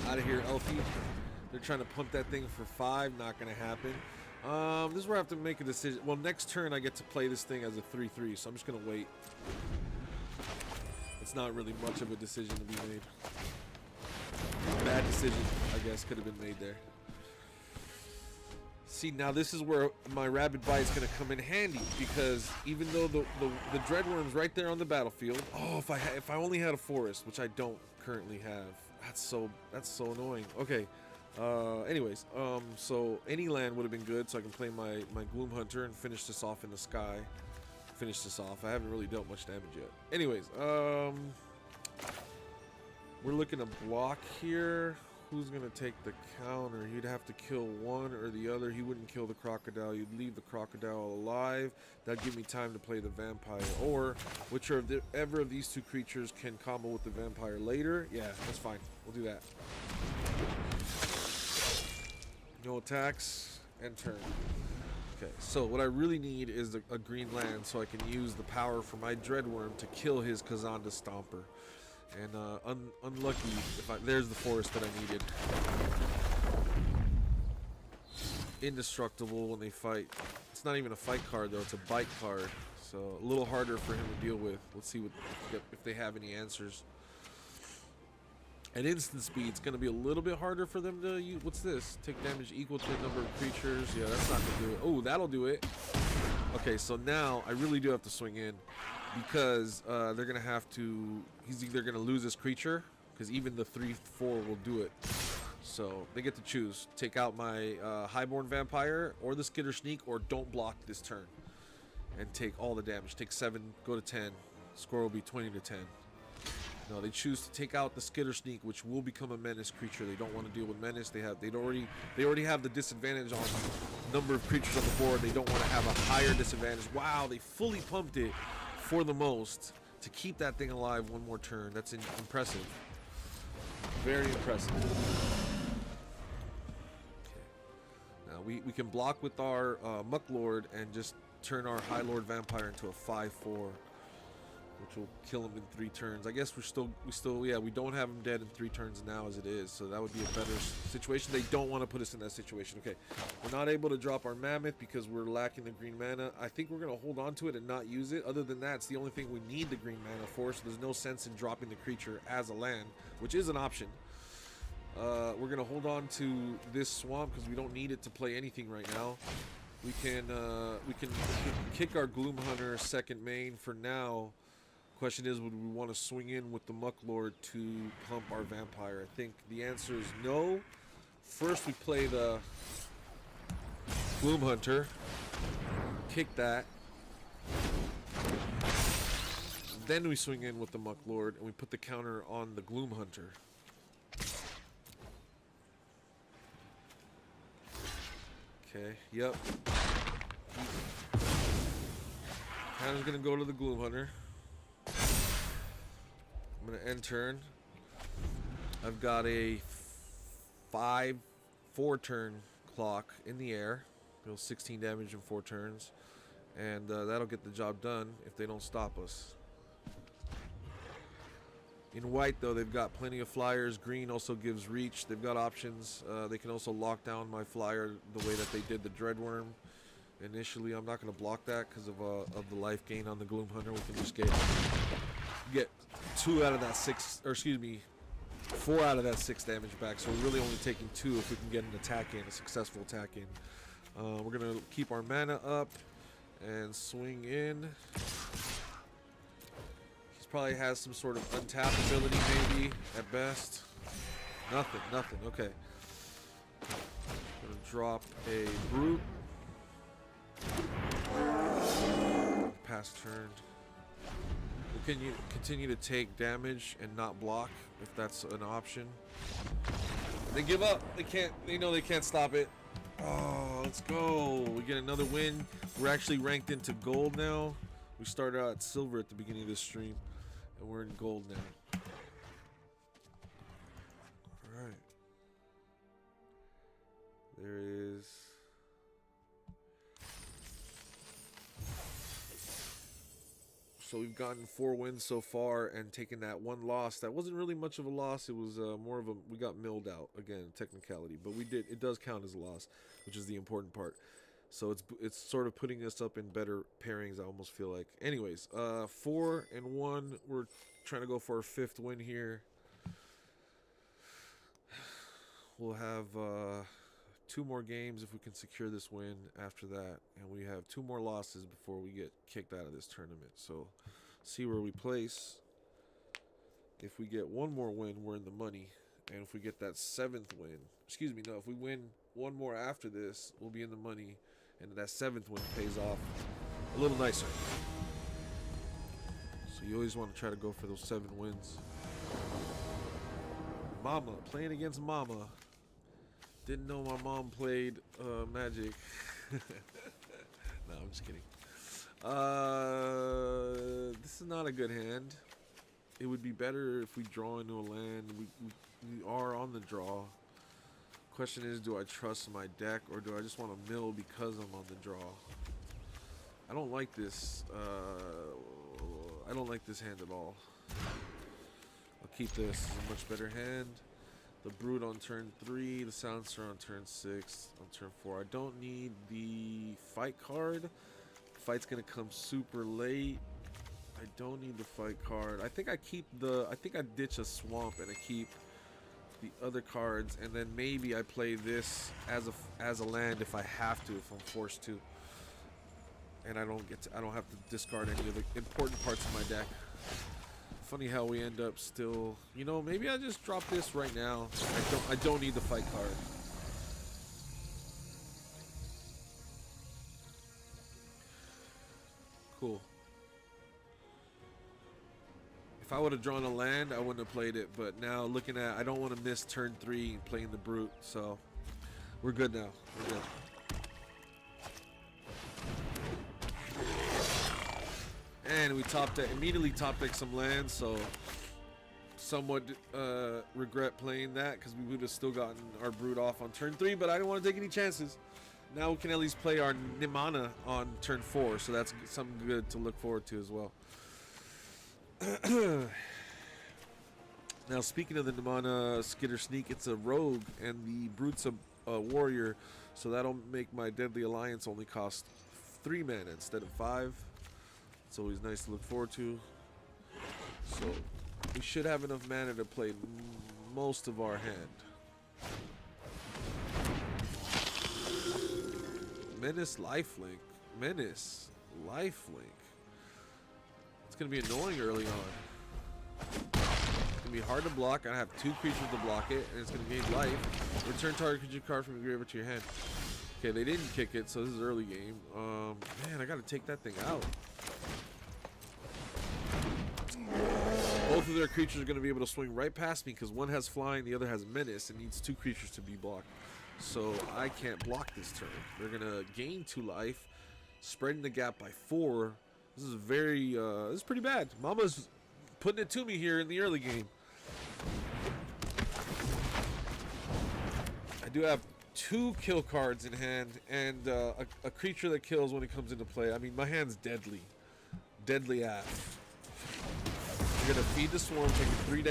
Out of here, Elfie. They're trying to pump that thing for 5. Not going to happen. This is where I have to make a decision. Well, next turn I get to play this thing as a 3-3, so I'm just going to wait. It's not really much of a decision to be made. Bad decision, I guess, could have been made there. See, now this is where my Rabid Bite is going to come in handy, because even though the Dreadworm's right there on the battlefield. Oh, if I only had a forest, which I don't currently have. That's so annoying. Okay. Anyways, so any land would have been good, so I can play my Gloom Hunter and finish this off in the sky. Finish this off. I haven't really dealt much damage yet. Anyways, we're looking to block here. Who's gonna take the counter? You'd have to kill one or the other. He wouldn't kill the crocodile. You'd leave the crocodile alive. That'd give me time to play the vampire. Or whichever of these two creatures can combo with the vampire later. Yeah, that's fine. We'll do that. No attacks. End turn. Okay, so what I really need is a green land so I can use the power for my Dreadworm to kill his Kazanda Stomper. And unlucky, there's the forest that I needed. Indestructible when they fight. It's not even a fight card though, it's a bite card. So a little harder for him to deal with. Let's see if they have any answers. At instant speed, it's going to be a little bit harder for them to use. What's this? Take damage equal to the number of creatures. Yeah, that's not going to do it. Oh, that'll do it. Okay, so now I really do have to swing in. Because they're going to have to... He's either going to lose his creature, because even the 3-4 will do it. So they get to choose. Take out my Highborn Vampire, or the Skitter Sneak, or don't block this turn. And take all the damage. Take 7, go to 10. Score will be 20 to 10. No, they choose to take out the Skitter Sneak, which will become a Menace creature. They don't want to deal with Menace. They already have the disadvantage on number of creatures on the board. They don't want to have a higher disadvantage. Wow, they fully pumped it. For the most, to keep that thing alive one more turn. That's impressive. Very impressive. Okay. Now we can block with our Mucklord and just turn our High Lord Vampire into a 5-4, which will kill him in 3 turns. I guess we don't have him dead in 3 turns now as it is, so that would be a better situation. They don't want to put us in that situation. Okay, we're not able to drop our Mammoth because we're lacking the green mana. I think we're going to hold on to it and not use it. Other than that, it's the only thing we need the green mana for, so there's no sense in dropping the creature as a land, which is an option. We're going to hold on to this swamp because we don't need it to play anything right now. We can kick our Gloom Hunter second main for now. Question is, would we want to swing in with the Mucklord to pump our Vampire? I think the answer is no. First we play the Gloom Hunter, kick that, then we swing in with the Mucklord and we put the counter on the Gloom Hunter. Okay, yep. Hannah's gonna go to the Gloom Hunter. I'm gonna end turn. I've got a 4-turn clock in the air. Deals 16 damage in 4 turns. And that'll get the job done if they don't stop us. In white, though, they've got plenty of flyers. Green also gives reach. They've got options. They can also lock down my flyer the way that they did the Dreadworm. Initially, I'm not going to block that because of the life gain on the Gloom Hunter. We can just get 2 out of that 6, or excuse me, 4 out of that 6 damage back. So we're really only taking 2 if we can get an attack in, a successful attack in. We're going to keep our mana up and swing in. He probably has some sort of untap ability, maybe, at best. Nothing, okay. Gonna drop a Brute. Pass turn. We'll continue to take damage and not block if that's an option. They give up. They know they can't stop it. Oh, let's go. We get another win. We're actually ranked into gold now. We started out at silver at the beginning of this stream, and we're in gold now. All right. There is... So we've gotten 4 wins so far and taken that 1 loss. That wasn't really much of a loss. It was more of a, we got milled out, again, technicality. But we did, it does count as a loss, which is the important part. So it's sort of putting us up in better pairings, I almost feel like. Anyways, 4-1. We're trying to go for our 5th win here. We'll have 2 more games if we can secure this win after that, and we have 2 more losses before we get kicked out of this tournament. So see where we place. If we get 1 more win, we're in the money, and if we get that 7th win, excuse me, no, if we win 1 more after this, we'll be in the money, and that 7th win pays off a little nicer. So you always want to try to go for those 7 wins. Mama, playing against Mama. Didn't know my mom played Magic. No, I'm just kidding. This is not a good hand. It would be better if we draw into a land. We are on the draw. Question is, do I trust my deck or do I just want to mill because I'm on the draw? I don't like this. I don't like this hand at all. I'll keep this. It's a much better hand. The Brute on turn 3, the Silencer on turn 6, on turn 4. I don't need the fight card. Fight's gonna come super late. I don't need the fight card. I think I ditch a swamp and I keep the other cards, and then maybe I play this as a land if I have to, if I'm forced to. And I don't have to discard any of the important parts of my deck. Funny how we end up still, you know, maybe I just drop this right now. I don't need the fight card. Cool. If I would have drawn a land, I wouldn't have played it, but now looking at, I don't want to miss turn 3 playing the Brute, so we're good now. We're good. And we immediately top deck some lands, so somewhat regret playing that because we would have still gotten our Brute off on turn 3, but I didn't want to take any chances. Now we can at least play our Nimana on turn 4, so that's something good to look forward to as well. Now, speaking of the Nimana Skitter Sneak, it's a rogue, and the Brute's a warrior, so that'll make my Deadly Alliance only cost 3 mana instead of 5. It's always nice to look forward to. So we should have enough mana to play most of our hand. Menace Lifelink. Menace Lifelink. It's going to be annoying early on. It's going to be hard to block. I have 2 creatures to block it, and it's going to gain life. Return target creature card from your graveyard to your hand. Okay, they didn't kick it, so this is early game. Man, I got to take that thing out. Both of their creatures are going to be able to swing right past me because one has flying, the other has menace. It needs 2 creatures to be blocked. so I can't block this turn. They're gonna gain 2 life, spreading the gap by 4. This is very, this is pretty bad. Mama's putting it to me here in the early game. I do have 2 kill cards in hand and a creature that kills when it comes into play. I mean, my hand's deadly. Deadly ass. You're gonna feed the swarm, taking 3 damage.